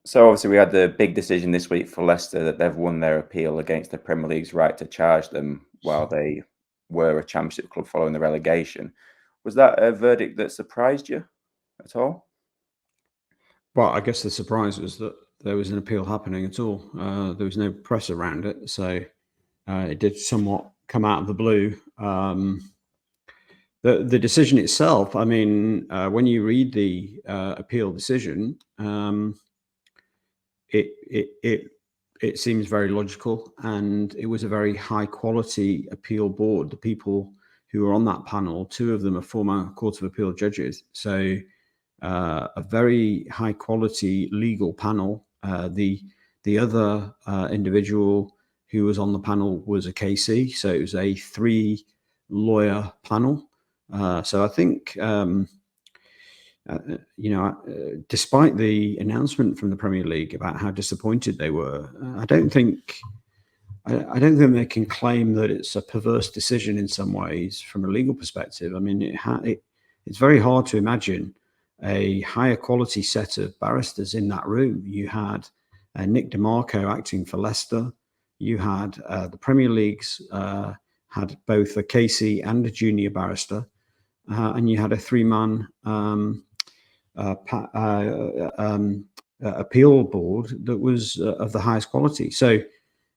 So obviously we had the big decision this week for Leicester that they've won their appeal against the Premier League's right to charge them while they were a Championship club following the relegation. Was that a verdict that surprised you at all? Well, I guess the surprise was that there was an appeal happening at all. There was no press around it, so it did somewhat come out of the blue. The decision itself, I mean, when you read the appeal decision, it seems very logical, and it was a very high quality appeal board. The people who were on that panel, two of them are former Court of Appeal judges, so a very high quality legal panel. The other individual who was on the panel was a KC, so it was a 3-lawyer panel. So I think, despite the announcement from the Premier League about how disappointed they were, I don't think they can claim that it's a perverse decision in some ways from a legal perspective. I mean, it's very hard to imagine a higher quality set of barristers in that room. You had Nick DeMarco acting for Leicester. You had the Premier League's had both a KC and a junior barrister, and you had a 3-man appeal board that was of the highest quality. So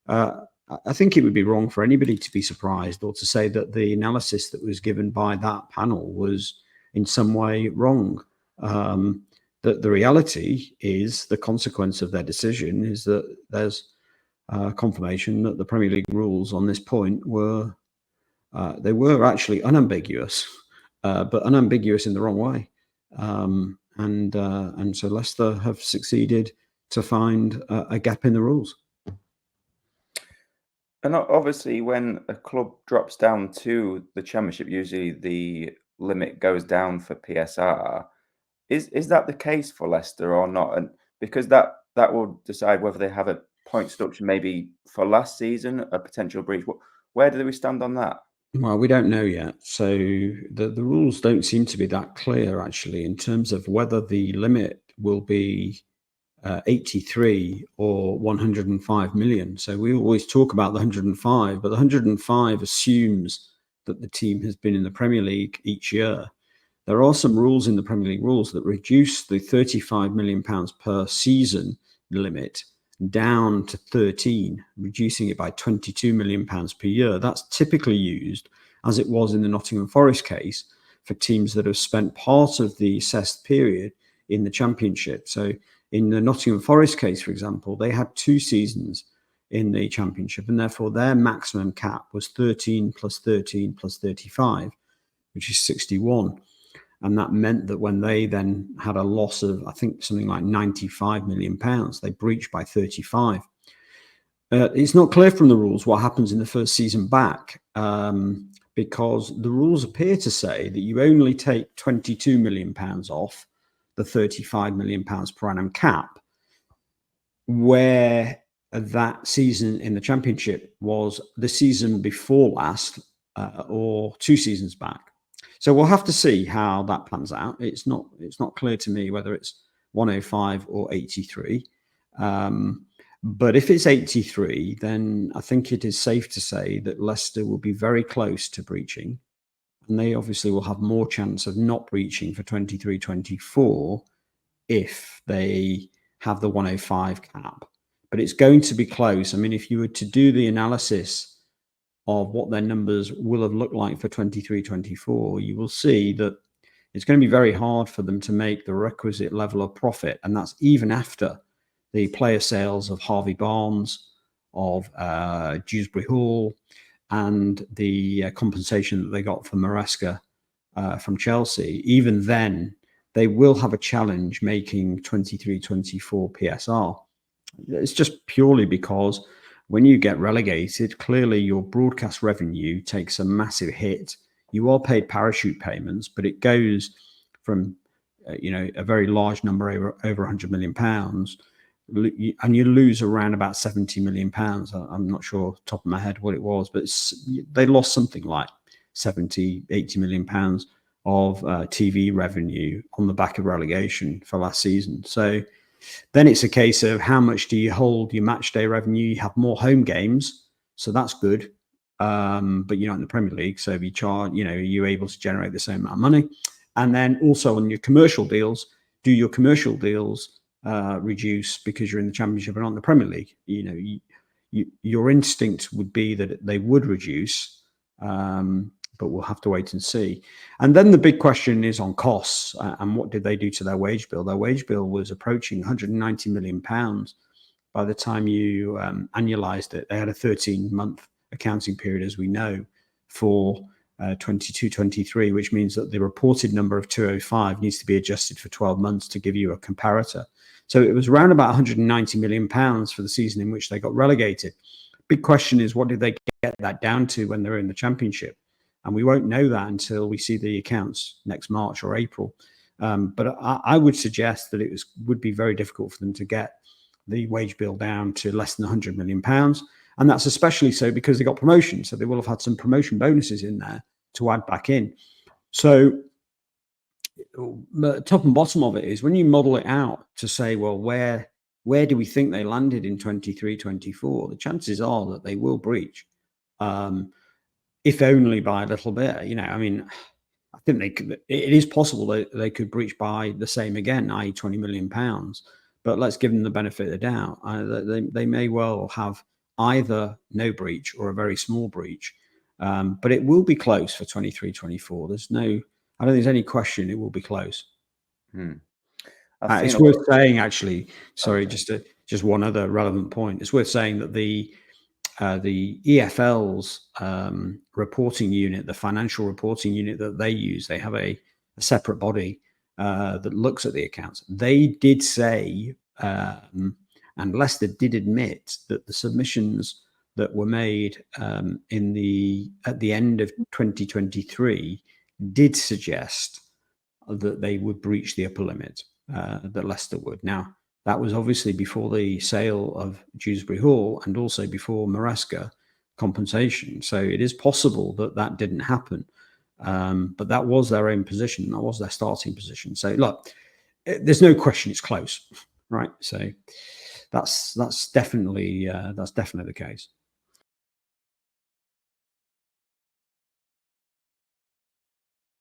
I think it would be wrong for anybody to be surprised or to say that the analysis that was given by that panel was in some way wrong. The reality is the consequence of their decision is that there's confirmation that the Premier League rules on this point were they were actually unambiguous, but unambiguous in the wrong way. And so Leicester have succeeded to find a gap in the rules. And obviously, when a club drops down to the Championship, usually the limit goes down for PSR. Is that the case for Leicester or not? And because that will decide whether they have a point deduction maybe for last season, a potential breach. Where do we stand on that? Well, we don't know yet. So the rules don't seem to be that clear, actually, in terms of whether the limit will be 83 or 105 million. So we always talk about the 105, but the 105 assumes that the team has been in the Premier League each year. There are some rules in the Premier League rules that reduce the £35 million per season limit down to 13, reducing it by £22 million per year. That's typically used, as it was in the Nottingham Forest case, for teams that have spent part of the assessed period in the Championship. So in the Nottingham Forest case, for example, they had 2 seasons in the Championship, and therefore their maximum cap was 13 plus 13 plus 35, which is 61. And that meant that when they then had a loss of, I think, something like £95 million, they breached by 35. It's not clear from the rules what happens in the first season back, because the rules appear to say that you only take £22 million off the £35 million per annum cap, where that season in the Championship was the season before last or 2 seasons back. So we'll have to see how that plans out. It's not clear to me whether it's 105 or 83. But if it's 83, then I think it is safe to say that Leicester will be very close to breaching. And they obviously will have more chance of not breaching for 23-24 if they have the 105 cap. But it's going to be close. I mean, if you were to do the analysis of what their numbers will have looked like for 23-24, you will see that it's going to be very hard for them to make the requisite level of profit. And that's even after the player sales of Harvey Barnes, of Dewsbury Hall, and the compensation that they got from Maresca from Chelsea. Even then, they will have a challenge making 23-24 PSR. It's just purely because when you get relegated, clearly your broadcast revenue takes a massive hit. You are paid parachute payments, but it goes from a very large number over £100 million, and you lose around about £70 million. I'm not sure top of my head what it was, but they lost something like 70, 80 million pounds of TV revenue on the back of relegation for last season. So Then it's a case of how much do you hold your match day revenue? You have more home games, so that's good. But you're not in the Premier League, so if you charge, you're able to generate the same amount of money. And then also on your commercial deals, do your commercial deals reduce because you're in the Championship and not in the Premier League? Your instinct would be that they would reduce, but we'll have to wait and see. And then the big question is on costs and what did they do to their wage bill? Their wage bill was approaching 190 million pounds by the time you annualized it. They had a 13-month accounting period, as we know, for 22-23, which means that the reported number of 205 needs to be adjusted for 12 months to give you a comparator. So it was around about 190 million pounds for the season in which they got relegated. Big question is, what did they get that down to when they were in the Championship? And we won't know that until we see the accounts next March or April. But I would suggest that it would be very difficult for them to get the wage bill down to less than 100 million pounds. And that's especially so because they got promotion. So they will have had some promotion bonuses in there to add back in. So the top and bottom of it is when you model it out to say, well, where do we think they landed in 23-24? The chances are that they will breach, if only by a little bit. I think it is possible that they could breach by the same again, i.e. 20 million pounds. But let's give them the benefit of the doubt. They may well have either no breach or a very small breach. But it will be close for 23-24. I don't think there's any question it will be close. It's worth saying, actually, sorry, okay, just one other relevant point. It's worth saying that the EFL's reporting unit, the financial reporting unit that they use, they have a separate body that looks at the accounts. They did say, and Leicester did admit, that the submissions that were made at the end of 2023 did suggest that they would breach the upper limit, that Leicester would. Now, that was obviously before the sale of Dewsbury Hall and also before Maresca compensation. So it is possible that didn't happen. But that was their own position. That was their starting position. So look, there's no question it's close, right? So that's definitely the case.